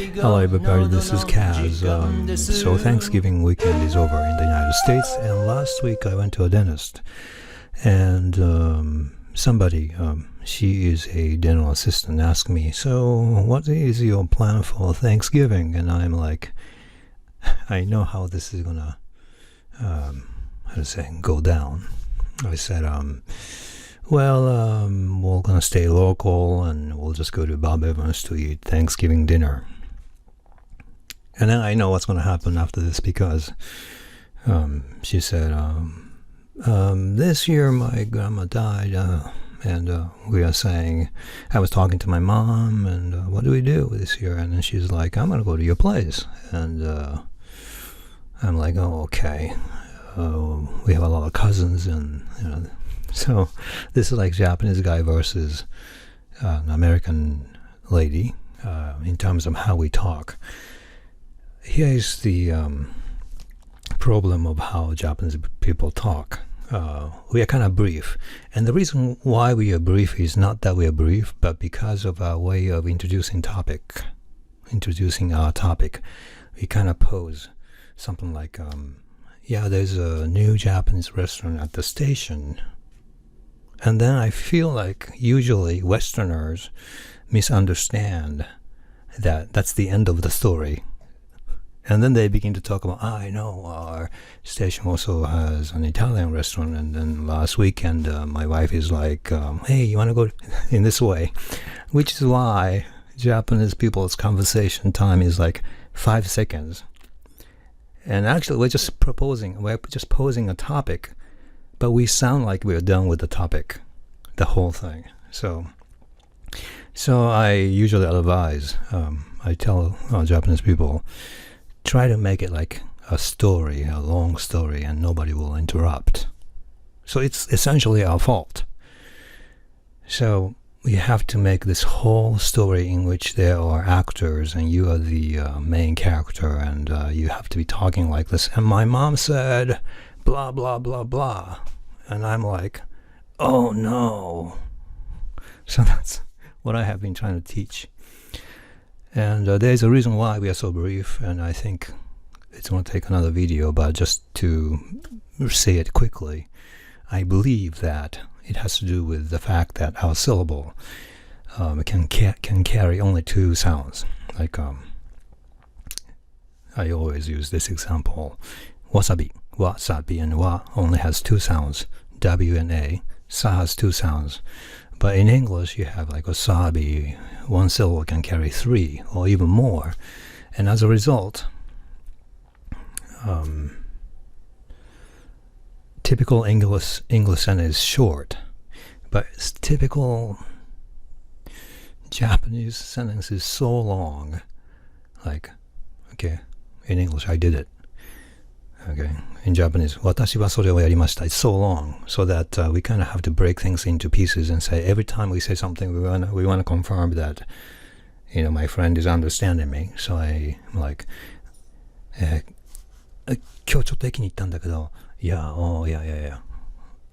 Hello everybody, this is Kaz. So Thanksgiving weekend is over in the United States, and last week I went to a dentist, and somebody, she is a dental assistant, asked me, so what is your plan for Thanksgiving? And I'm like, I know how this is gonna, go down. I said, we're gonna stay local and we'll just go to Bob Evans to eat Thanksgiving dinner. And then I know what's gonna happen after this, because she said, this year my grandma died, and we are saying, I was talking to my mom, and what do we do this year? And then she's like, I'm gonna go to your place. And I'm like, oh, okay. We have a lot of cousins, and so this is like Japanese guy versus an American lady in terms of how we talk. Here is the problem of how Japanese people talk. We are kind of brief, and the reason why we are brief is not that we are brief, but because of our way of introducing our topic. We kind of pose something like, yeah, there's a new Japanese restaurant at the station. And then I feel like usually Westerners misunderstand that that's the end of the story. And then they begin to talk about, I know our station also has an Italian restaurant. And then last weekend, my wife is like, hey, you want to go in this way? Which is why Japanese people's conversation time is like 5 seconds. And actually, we're just posing a topic, but we sound like we're done with the topic, the whole thing. So I usually advise, I tell Japanese people, try to make it like a story, a long story, and nobody will interrupt. So it's essentially our fault. So we have to make this whole story in which there are actors and you are the main character, and you have to be talking like this. And my mom said, blah, blah, blah, blah. And I'm like, oh no. So that's what I have been trying to teach. And there's a reason why we are so brief, and I think it's going to take another video, but just to say it quickly, I believe that it has to do with the fact that our syllable can carry only 2 sounds. Like I always use this example. Wasabi, and wa only has 2 sounds. W and A. Sa has 2 sounds. But in English, you have like wasabi, 1 syllable can carry 3 or even more. And as a result, typical English sentence is short, but typical Japanese sentence is so long. Like, okay, in English, I did it. Okay, in Japanese, 私はそれをやりました. It's so long, so that we kind of have to break things into pieces and say, every time we say something, we want to confirm that, my friend is understanding me. So I'm like, 今日ちょっと駅に行ったんだけど, yeah.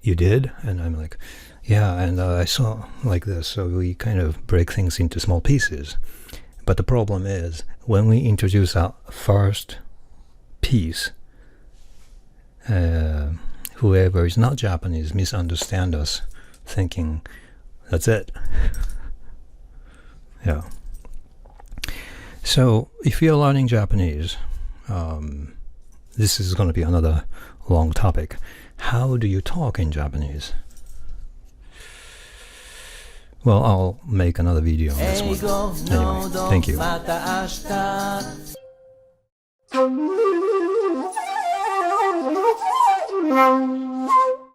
You did? And I'm like, yeah, and I saw like this. So we kind of break things into small pieces. But the problem is, when we introduce our first piece, whoever is not Japanese misunderstand us, thinking that's it. Yeah. So if you're learning Japanese, this is going to be another long topic. How do you talk in Japanese? Well, I'll make another video on this one. Anyway, thank you.